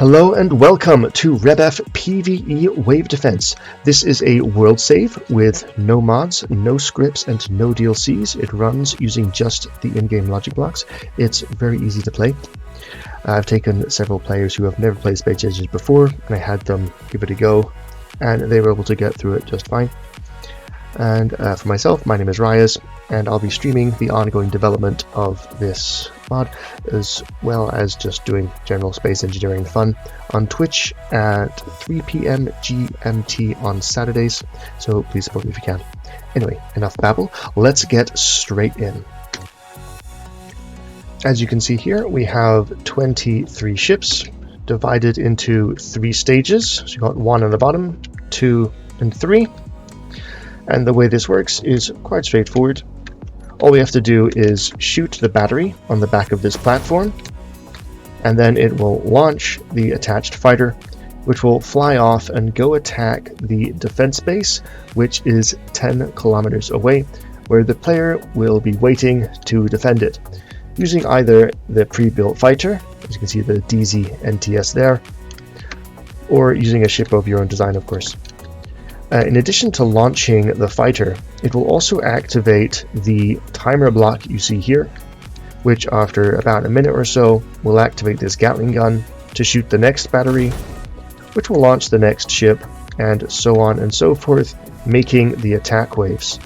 Hello and welcome to REBF PvE Wave Defence. This is a world save with no mods, no scripts, and no DLCs. It runs using just the in-game logic blocks. It's very easy to play. I've taken several players who have never played Space Ages before, and I had them give it a go, and they were able to get through it just fine. And for myself, my name is Ryas, and I'll be streaming the ongoing development of this mod, as well as just doing general space engineering fun on Twitch at 3 PM GMT on Saturdays, so please support me if you can. Anyway, enough babble, let's get straight in. As you can see here, we have 23 ships divided into 3 stages. So you've got 1 on the bottom, 2 and 3. And the way this works is quite straightforward. All we have to do is shoot the battery on the back of this platform, and then it will launch the attached fighter, which will fly off and go attack the defense base, which is 10 kilometers away, where the player will be waiting to defend it, using either the pre-built fighter, as you can see the DZ NTS there, or using a ship of your own design, of course. In addition to launching the fighter, it will also activate the timer block you see here, which after about a minute or so will activate this Gatling gun to shoot the next battery, which will launch the next ship, and so on and so forth, making the attack waves.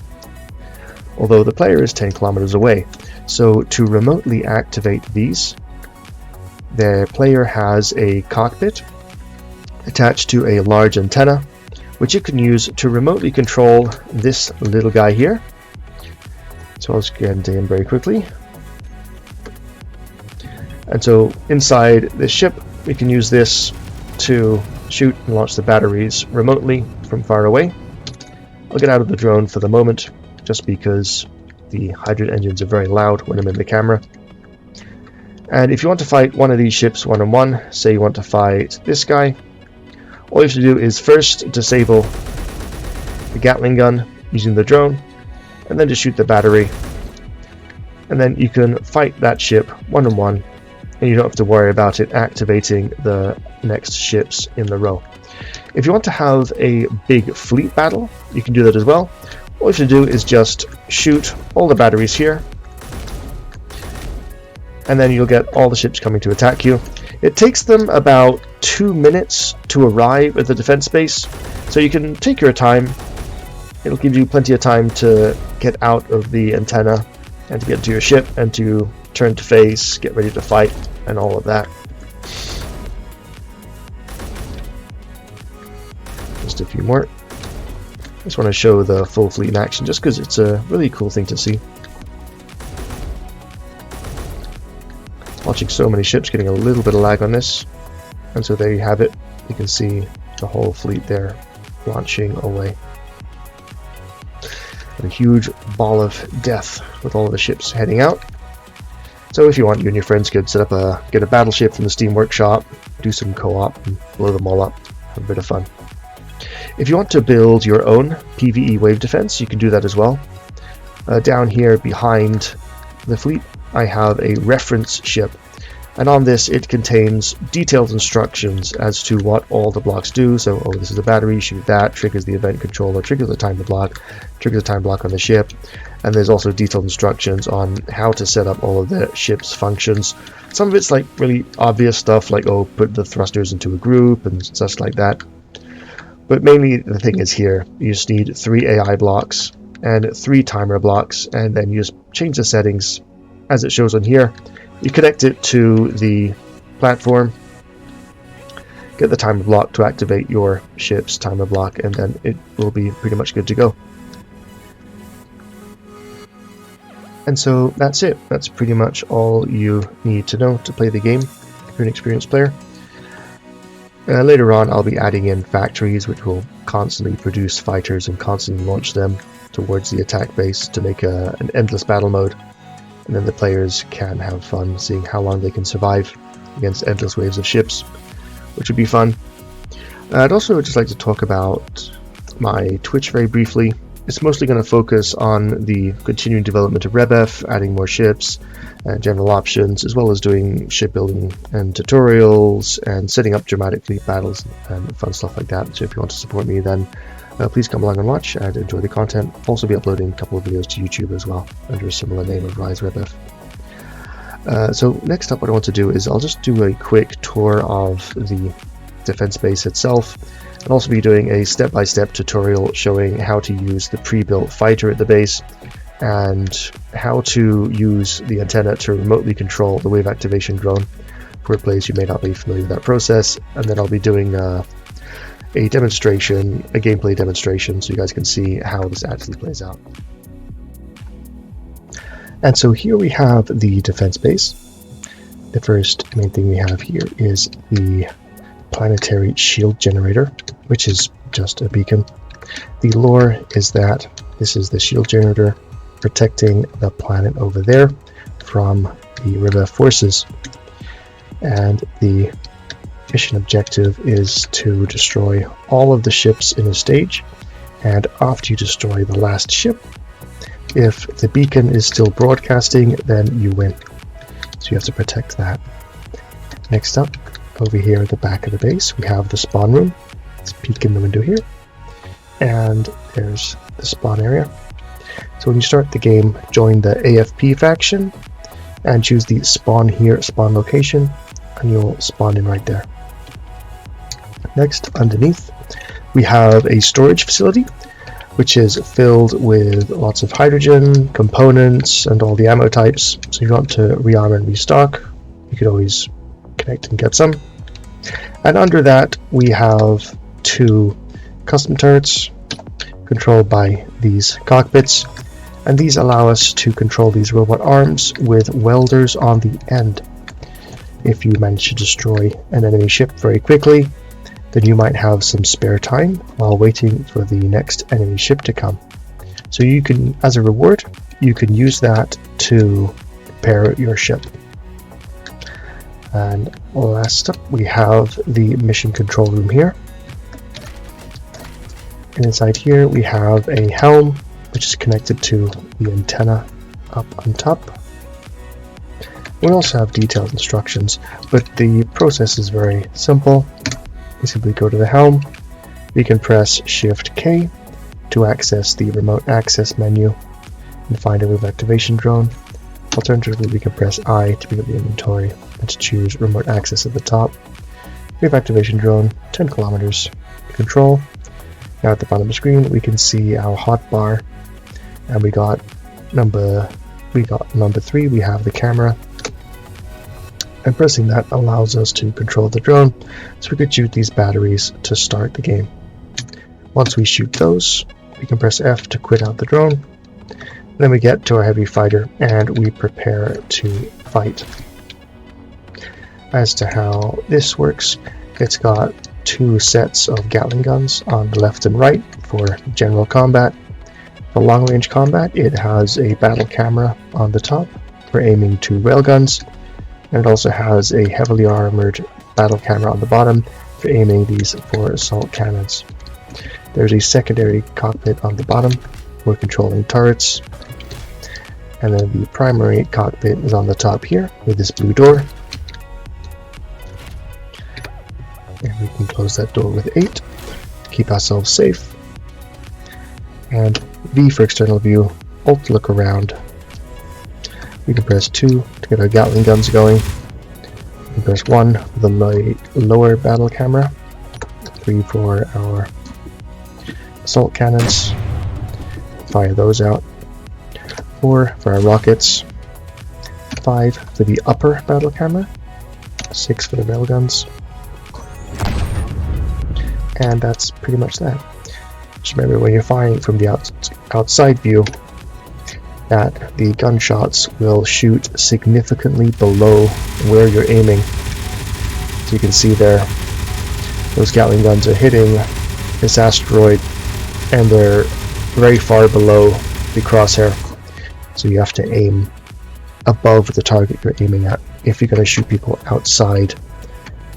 Although the player is 10 kilometers away, so to remotely activate these, the player has a cockpit attached to a large antenna, which you can use to remotely control this little guy here. So I'll just get in very quickly. And so inside this ship, we can use this to shoot and launch the batteries remotely from far away. I'll get out of the drone for the moment, just because the hydrant engines are very loud when I'm in the camera. And if you want to fight one of these ships one-on-one, say you want to fight this guy, all you have to do is first disable the Gatling gun using the drone, and then just shoot the battery, and then you can fight that ship one-on-one, and you don't have to worry about it activating the next ships in the row. If you want to have a big fleet battle, you can do that as well. All you have to do is just shoot all the batteries here, and then you'll get all the ships coming to attack you. It takes them about 2 minutes to arrive at the defense base, so you can take your time. It'll give you plenty of time to get out of the antenna and to get to your ship and to turn to face, get ready to fight, and all of that. Just a few more. I just want to show the full fleet in action just because it's a really cool thing to see. Watching so many ships, getting a little bit of lag on this, and so there you have it. You can see the whole fleet there launching away. And a huge ball of death with all of the ships heading out. So if you want, you and your friends could set up get a battleship from the Steam Workshop, do some co-op, and blow them all up. Have a bit of fun. If you want to build your own PvE Wave Defence, you can do that as well. Down here behind the fleet, I have a reference ship, and on this it contains detailed instructions as to what all the blocks do. So, this is a battery, shoot that, triggers the event controller, triggers the timer block, triggers the time block on the ship, and there's also detailed instructions on how to set up all of the ship's functions. Some of it's like really obvious stuff, like put the thrusters into a group and such like that. But mainly the thing is here, you just need 3 AI blocks and 3 timer blocks, and then you just change the settings as it shows on here. You connect it to the platform, get the timer block to activate your ship's timer block, and then it will be pretty much good to go. And so that's it. That's pretty much all you need to know to play the game if you're an experienced player. Later on, I'll be adding in factories which will constantly produce fighters and constantly launch them towards the attack base to make an endless battle mode. And then the players can have fun seeing how long they can survive against endless waves of ships, which would be fun. I'd also just like to talk about my Twitch very briefly. it's mostly going to focus on the continuing development of REBF, adding more ships, general options, as well as doing shipbuilding and tutorials and setting up dramatic fleet battles and fun stuff like that. So if you want to support me, then please come along and watch and enjoy the content. I'll also be uploading a couple of videos to YouTube as well under a similar name of Rise REBF. So next up, what I want to do is I'll just do a quick tour of the defense base itself. I'll also be doing a step-by-step tutorial showing how to use the pre-built fighter at the base and how to use the antenna to remotely control the wave activation drone for players who may not be familiar with that process. And then I'll be doing a gameplay demonstration, so you guys can see how this actually plays out. And so here we have the defense base. The first main thing we have here is the planetary shield generator, which is just a beacon. The lore is that this is the shield generator protecting the planet over there from the REBF forces, and the mission objective is to destroy all of the ships in a stage, and after you destroy the last ship, if the beacon is still broadcasting, then you win. So you have to protect that. Next up, over here at the back of the base, we have the spawn room. Let's peek in the window here, and there's the spawn area. So when you start the game, join the AFP faction and choose the spawn here, spawn location, and you'll spawn in right there. Next, underneath, we have a storage facility, which is filled with lots of hydrogen, components, and all the ammo types. So if you want to rearm and restock, you could always connect and get some. And under that, we have 2 custom turrets controlled by these cockpits, and these allow us to control these robot arms with welders on the end. If you manage to destroy an enemy ship very quickly, then you might have some spare time while waiting for the next enemy ship to come. So you can, as a reward, you can use that to repair your ship. And last up, we have the mission control room here. And inside here, we have a helm, which is connected to the antenna up on top. We also have detailed instructions, but the process is very simple. You simply go to the helm. You can press Shift K to access the remote access menu and find a wave activation drone. Alternatively, we can press I to pick up the inventory and to choose remote access at the top. Wave activation drone, 10 kilometers control. Now at the bottom of the screen, we can see our hotbar, and we got number 3. We have the camera, and pressing that allows us to control the drone, so we could shoot these batteries to start the game. Once we shoot those, we can press F to quit out the drone. Then we get to our heavy fighter and we prepare to fight. As to how this works, it's got 2 sets of Gatling guns on the left and right for general combat. For long range combat, it has a battle camera on the top for aiming 2 railguns, and it also has a heavily armored battle camera on the bottom for aiming these 4 assault cannons. There's a secondary cockpit on the bottom for controlling turrets, and then the primary cockpit is on the top here with this blue door, and we can close that door with 8 to keep ourselves safe, and V for external view, Alt to look around. We can press 2 to get our Gatling guns going. We can press 1 for the lower battle camera, 3 for our assault cannons, fire those out, 4 for our rockets, 5 for the upper battle camera, 6 for the railguns, and that's pretty much that. Just remember, when you're firing from the outside view, that the gunshots will shoot significantly below where you're aiming. So you can see there, those Gatling guns are hitting this asteroid, and they're very far below the crosshair. So you have to aim above the target you're aiming at if you're going to shoot people outside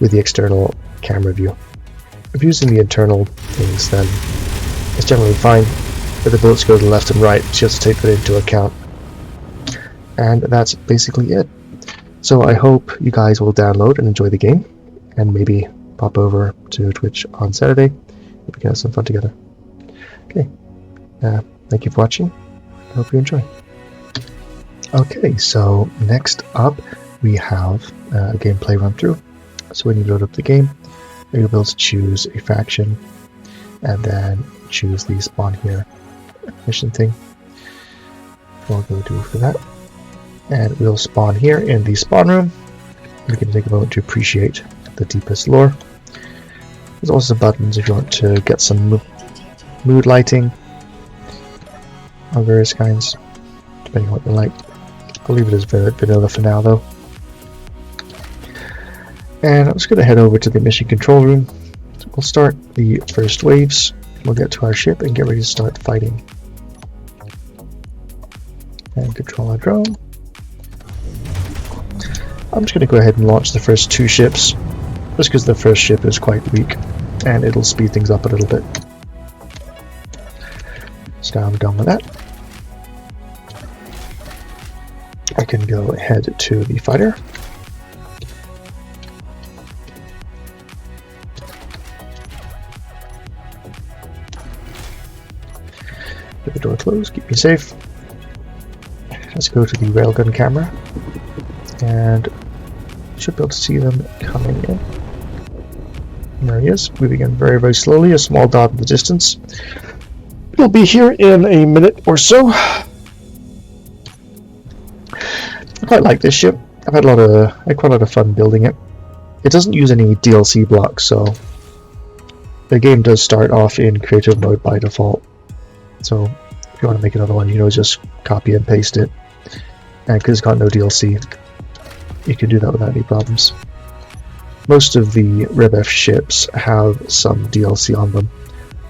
with the external camera view. If using the internal things, then it's generally fine, but the bullets go to the left and right, so you have to take that into account. And that's basically it. So I hope you guys will download and enjoy the game, and maybe pop over to Twitch on Saturday. We can have some fun together. Okay, thank you for watching. I hope you enjoy. Okay, so next up we have a gameplay run through. So when you load up the game, you'll be able to choose a faction and then choose the spawn here mission thing. We'll go do for that. And we'll spawn here in the spawn room. We can take a moment to appreciate the deepest lore. There's also buttons if you want to get some mood lighting of various kinds, depending on what you like. I'll leave it as vanilla for now though. And I'm just going to head over to the mission control room. So we'll start the first waves. We'll get to our ship and get ready to start fighting. And control our drone. I'm just going to go ahead and launch the first 2 ships, just because the first ship is quite weak, and it'll speed things up a little bit. So now I'm done with that. I can go ahead to the fighter. Get the door closed, keep me safe. Let's go to the railgun camera, and should be able to see them coming in. And there he is, moving in very, very slowly, a small dot in the distance. He'll be here in a minute or so. I quite like this ship. I had quite a lot of fun building it. It doesn't use any DLC blocks, so the game does start off in creative mode by default. So if you want to make another one, just copy and paste it. And because it's got no DLC, you can do that without any problems. Most of the REBF ships have some DLC on them,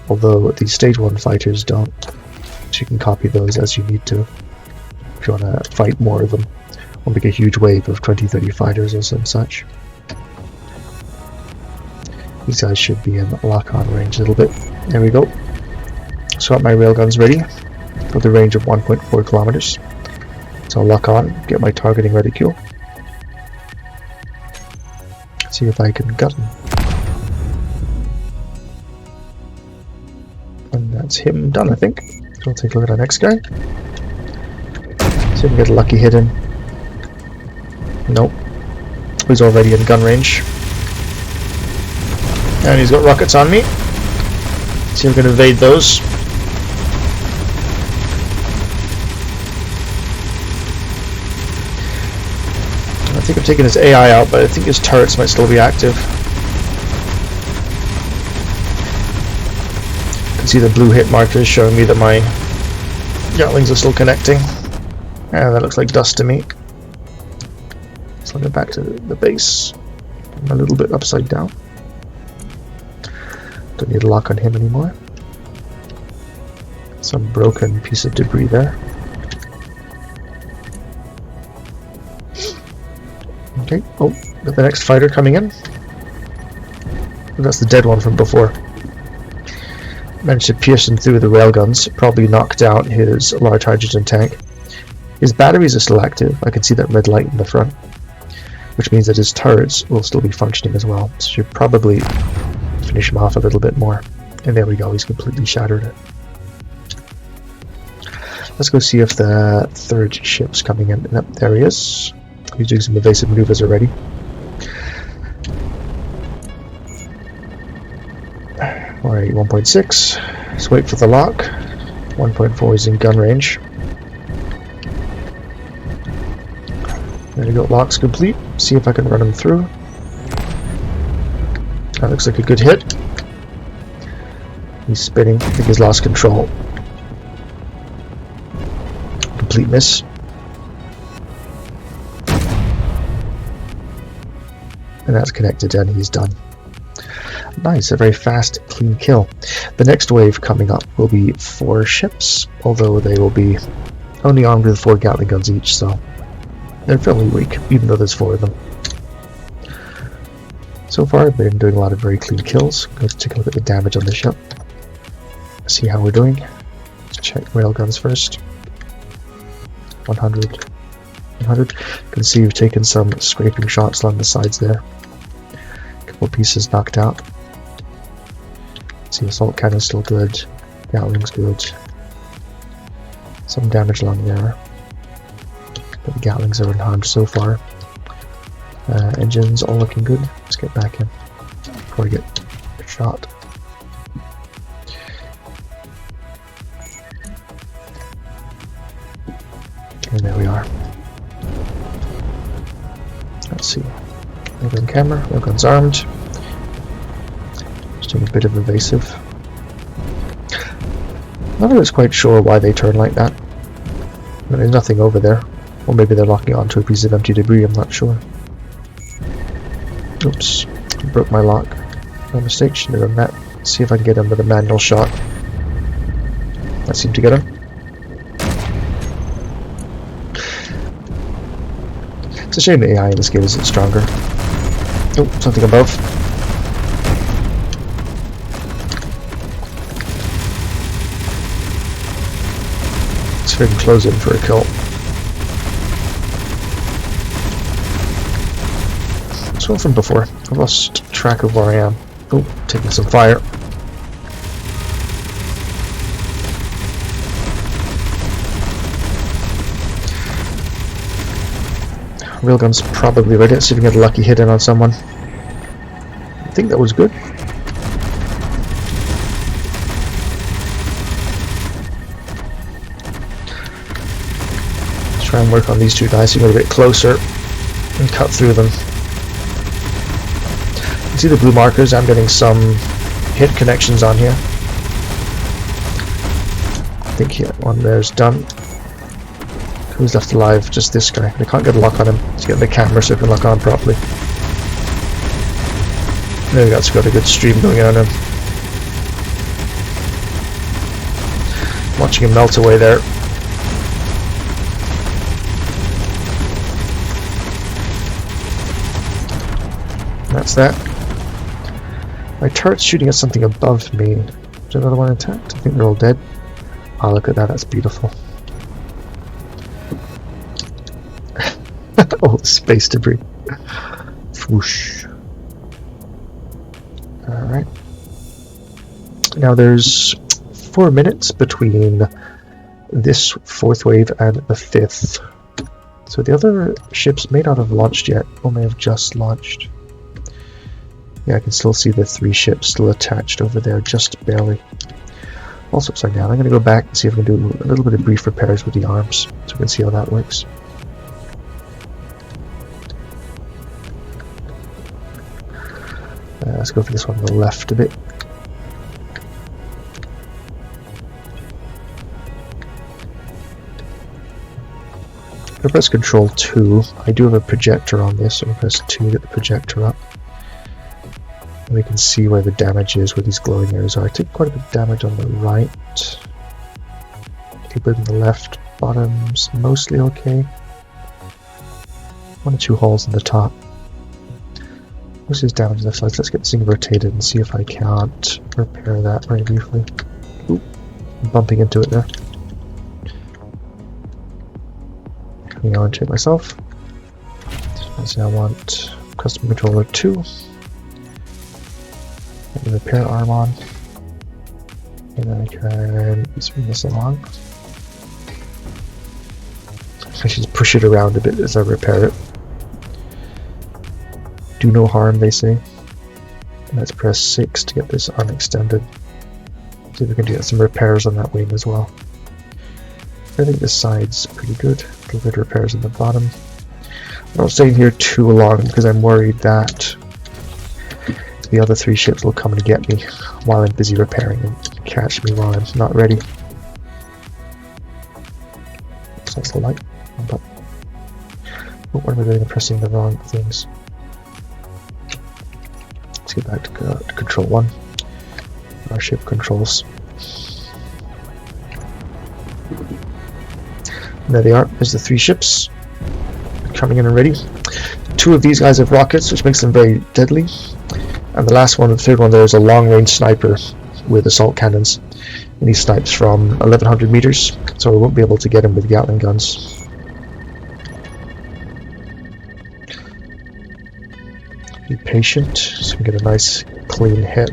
although the Stage 1 fighters don't. So you can copy those as you need to if you want to fight more of them, or make a huge wave of 20-30 fighters or some such. These guys should be in lock-on range a little bit. There we go. So got my railguns ready with a range of 1.4 kilometers. So I'll lock on, get my targeting reticule. See if I can gut him. And that's him done, I think. So we'll take a look at our next guy. See if we can get a lucky hit in. Nope. He's already in gun range. And he's got rockets on me. See if we can evade those. I think I've taken his AI out, but I think his turrets might still be active. You can see the blue hit markers showing me that my Gatlings are still connecting. And that looks like dust to me. So I'll go back to the base. I'm a little bit upside down. Don't need a lock on him anymore. Some broken piece of debris there. Okay, oh, got the next fighter coming in. That's the dead one from before. Managed to pierce him through the railguns, probably knocked out his large hydrogen tank. His batteries are still active. I can see that red light in the front, which means that his turrets will still be functioning as well. So should probably finish him off a little bit more. And there we go, he's completely shattered it. Let's go see if the third ship's coming in. Yep, there he is. He's doing some evasive maneuvers already. Alright, 1.6. Let's wait for the lock. 1.4 is in gun range. There we go, lock's complete. See if I can run him through. That looks like a good hit. He's spinning. I think he's lost control. Complete miss. And that's connected and he's done. Nice, a very fast, clean kill. The next wave coming up will be 4 ships, although they will be only armed with 4 Gatling guns each, so they're fairly weak, even though there's 4 of them. So far, I've been doing a lot of very clean kills. Let's take a look at the damage on the ship. See how we're doing. check railguns first. 100. 100. You can see we've taken some scraping shots along the sides there. A couple pieces knocked out. See, assault cannon's still good. Gatling's good. Some damage along there. But the Gatlings are unharmed so far. Engines all looking good. Let's get back in before I get shot. And there we are. Let's see. Railgun camera, railgun's armed. Just doing a bit of evasive. None of us quite sure why they turn like that. But there's nothing over there. Or maybe they're locking onto a piece of empty debris, I'm not sure. Oops, broke my lock. No mistake, shouldn't have done that. Let's see if I can get him with a manual shot. That seemed to get him. It's a shame the AI in this game isn't stronger. Oh, something above. Let's see if I can close in for a kill. It's one from before. I've lost track of where I am. Oh, taking some fire. Railgun's probably ready. Let's see if we can get a lucky hit in on someone. I think that was good. Let's try and work on these two guys so we get a bit closer and cut through them. You can see the blue markers. I'm getting some hit connections on here. I think one there's done. Who's left alive? Just this guy. I can't get a lock on him. Let's get the camera so I can lock on properly. Maybe that's got a good stream going on him. Watching him melt away there. That's that. My turret's shooting at something above me. Is another one intact? I think they're all dead. Oh, look at that. That's beautiful. Oh, space debris. Whoosh. Alright. Now there's 4 minutes between this 4th wave and the 5th. So the other ships may not have launched yet, or may have just launched. Yeah, I can still see the 3 ships still attached over there, just barely. Also upside down. I'm going to go back and see if I can do a little bit of brief repairs with the arms, so we can see how that works. Let's go for this one on the left a bit. I'm going to press Control 2. I do have a projector on this, so I'm going to press 2 to get the projector up. And we can see where the damage is, where these glowing areas are. I took quite a bit of damage on the right. A little bit on the left. Bottom's mostly okay. 1 or 2 holes in the top. Most is damage on the sides. Let's get this thing rotated and see if I can't repair that very briefly. Ooh, I'm bumping into it there. Coming on to it myself. So I want custom controller 2. Get the repair arm on. And then I can swing this along. I should push it around a bit as I repair it. Do no harm, they say. Let's press 6 to get this arm extended. See if we can do some repairs on that wing as well. I think this side's pretty good. A little bit of repairs on the bottom. I'm not staying here too long because I'm worried that the other 3 ships will come and get me while I'm busy repairing and catch me while I'm not ready. So that's the light. But oh, what am I doing? I'm pressing the wrong things. Let's get back to Control 1. Our ship controls. And there they are. There's the 3 ships coming in and ready. 2 of these guys have rockets, which makes them very deadly. And the last one, the 3rd one, there is a long-range sniper with assault cannons. and he snipes from 1100 meters, so we won't be able to get him with Gatling guns. Be patient so we get a nice clean hit.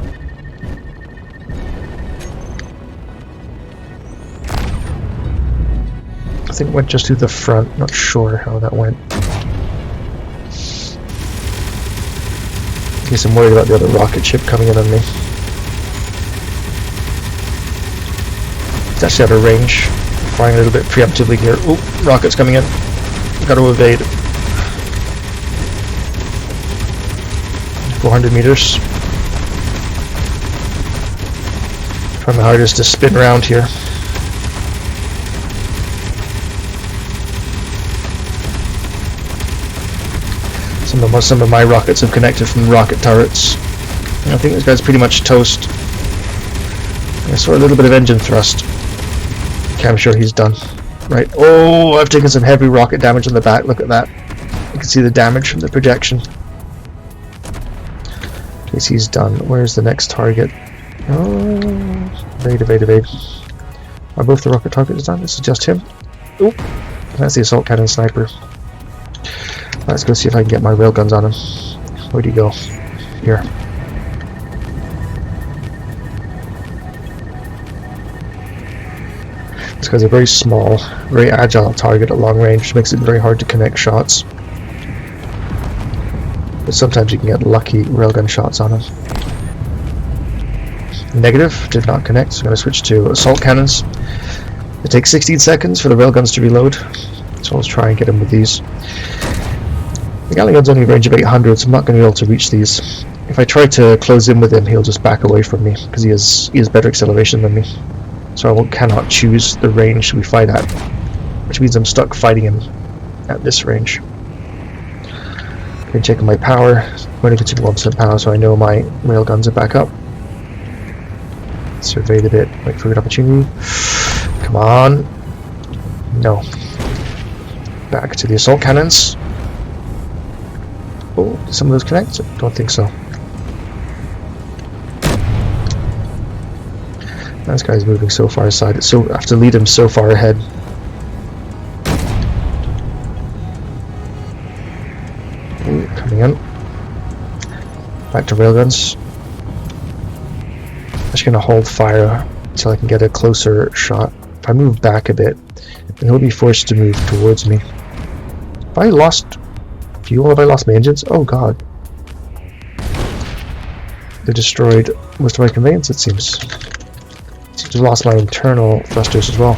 I think it went just through the front, not sure how that went. I guess I'm worried about the other rocket ship coming in on me. It's actually out of range. Flying a little bit preemptively here. Oh, rocket's coming in. Got to evade. 400 meters. Trying my hardest to spin around here. Some of my rockets have connected from rocket turrets. I think this guy's pretty much toast. I saw a little bit of engine thrust. Okay, I'm sure he's done. Right. Oh, I've taken some heavy rocket damage on the back. Look at that. You can see the damage from the projection. Okay, so he's done. Where's the next target? Oh, evade, evade, evade. Are both the rocket targets done? This is just him. Oh, that's the assault cannon sniper. Let's go see if I can get my railguns on him. Where'd he go? Here. This guy's a very small, very agile target at long range, which makes it very hard to connect shots. But sometimes you can get lucky railgun shots on him. Negative, did not connect, so I'm going to switch to assault cannons. It takes 16 seconds for the railguns to reload, so let's try and get him with these. The Gatling gun's only a range of 800, so I'm not going to be able to reach these. If I try to close in with him, he'll just back away from me, because he has better acceleration than me. So I cannot choose the range we fight at, which means I'm stuck fighting him at this range. Okay, checking my power. I'm only getting 1% power, so I know my railguns are back up. Survey the bit, wait for a good opportunity. Come on. No. Back to the assault cannons. Oh, did some of those connect? Don't think so. This guy's moving so far aside. So I have to lead him so far ahead. Ooh, coming in. Back to railguns. I'm just going to hold fire until I can get a closer shot. If I move back a bit, then he'll be forced to move towards me. Have I lost fuel? Have I lost my engines? Oh god. They destroyed most of my conveyance, it seems. I've lost my internal thrusters as well.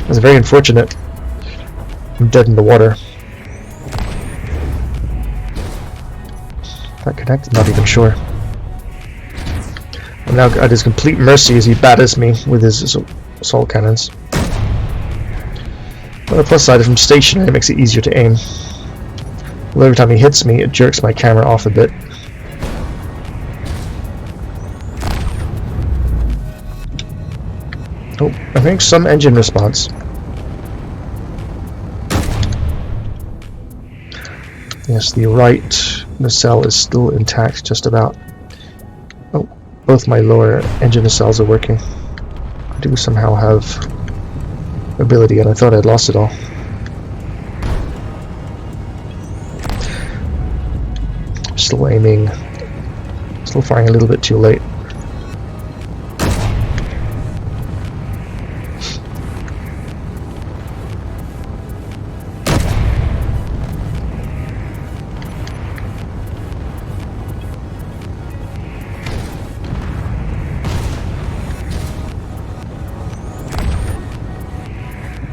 That's very unfortunate. I'm dead in the water. That connected? Not even sure. I'm now at his complete mercy as he batters me with his assault cannons. On the plus side, from stationary, it makes it easier to aim. Well, every time he hits me, it jerks my camera off a bit. Oh, I'm hearing some engine response. Yes, the right nacelle is still intact, just about. Oh, both my lower engine nacelles are working. I do somehow have ability, and I thought I'd lost it all. Still aiming. Still firing a little bit too late.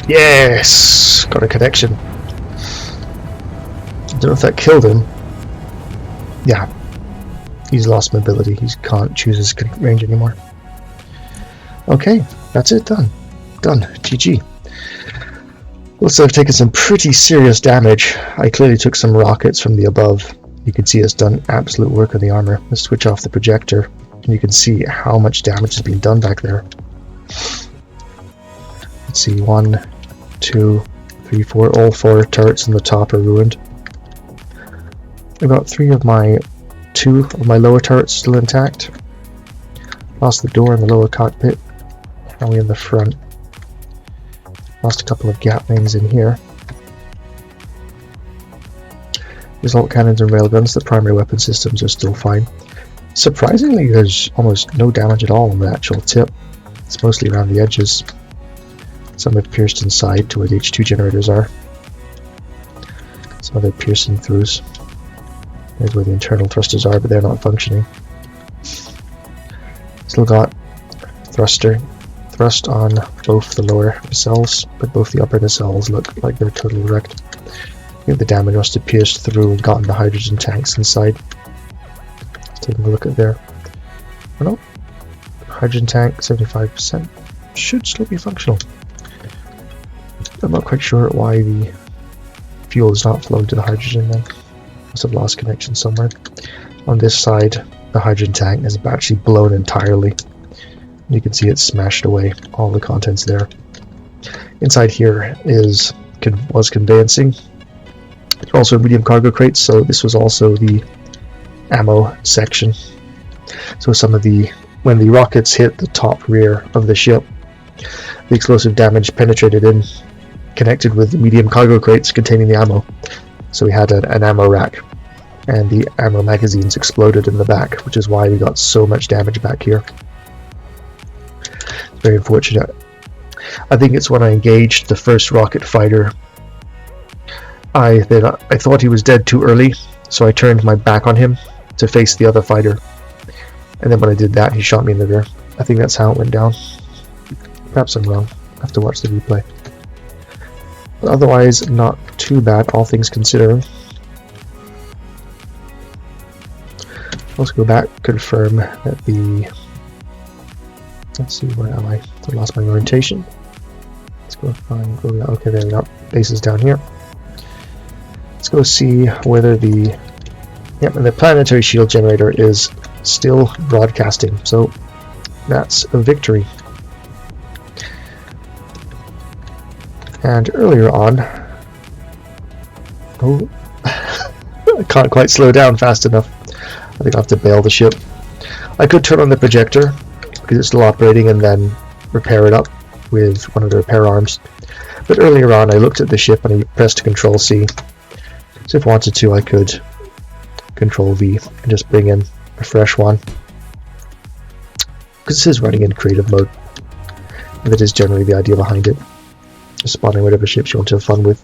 Yes! Got a connection. I don't know if that killed him. Yeah. He's lost mobility. He can't choose his range anymore. Okay, that's it. Done. Done. GG. Looks like I've taken some pretty serious damage. I clearly took some rockets from the above. You can see it's done absolute work on the armor. Let's switch off the projector, and you can see how much damage has been done back there. Let's see, 1, 2, 3, 4. All 4 turrets on the top are ruined. I've got 2 of my lower turrets still intact. Lost the door in the lower cockpit. How are we in the front? Lost a couple of Gatlings in here. Result cannons and railguns, the primary weapon systems are still fine. Surprisingly, there's almost no damage at all on the actual tip. It's mostly around the edges. Some have pierced inside to where the H2 generators are. Some other piercing throughs. There's where the internal thrusters are, but they're not functioning. Still got thrust on both the lower nacelles, but both the upper nacelles look like they're totally wrecked. I think the damage must have pierced through and gotten the hydrogen tanks inside. Let's take a look at there. Oh no, hydrogen tank 75% should still be functional. I'm not quite sure why the fuel is not flowing to the hydrogen then. Must have lost connection somewhere. On this side, the hydrogen tank is actually blown entirely. You can see it smashed away, all the contents there. Inside here was conveyancing. There are also medium cargo crates, so this was also the ammo section. So when the rockets hit the top rear of the ship, the explosive damage penetrated in, connected with the medium cargo crates containing the ammo. So we had an ammo rack, and the ammo magazines exploded in the back, which is why we got so much damage back here. Very unfortunate. I think it's when I engaged the first rocket fighter, I thought he was dead too early, so I turned my back on him to face the other fighter, and then when I did that, he shot me in the rear. I think that's how it went down. Perhaps I'm wrong. I have to watch the replay. But otherwise, not too bad, all things considering. Let's go back, confirm that the... Let's see, where am I? I lost my orientation. Let's go find... Okay, there we go. Base is down here. Let's go see whether the... Yep, and the planetary shield generator is still broadcasting, so that's a victory. And earlier on... Oh, I can't quite slow down fast enough. I think I'll have to bail the ship. I could turn on the projector, because it's still operating, and then repair it up with one of the repair arms. But earlier on I looked at the ship and I pressed Control C. So if I wanted to, I could Control V and just bring in a fresh one. Because this is running in creative mode. And that is generally the idea behind it. Just spawning whatever ships you want to have fun with.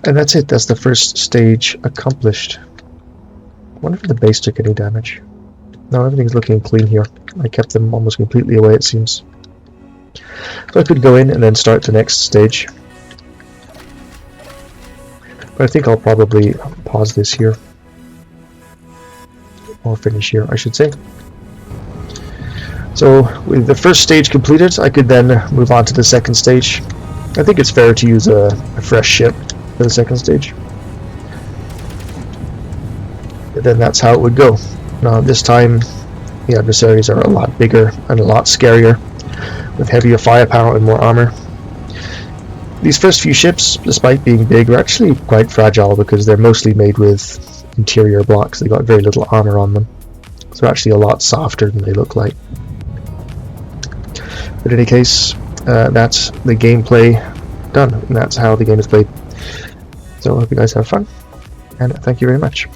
And that's it, that's the first stage accomplished. I wonder if the base took any damage. No, everything's looking clean here. I kept them almost completely away, it seems. So I could go in and then start the next stage. But I think I'll probably pause this here. Or finish here, I should say. So, with the first stage completed, I could then move on to the second stage. I think it's fair to use a fresh ship for the second stage. But then that's how it would go. Now this time the adversaries are a lot bigger and a lot scarier, with heavier firepower and more armor. These first few ships, despite being big, are actually quite fragile because they're mostly made with interior blocks. They got very little armor on them. So they're actually a lot softer than they look like. But in any case, that's the gameplay done, and that's how the game is played. So I hope you guys have fun, and thank you very much.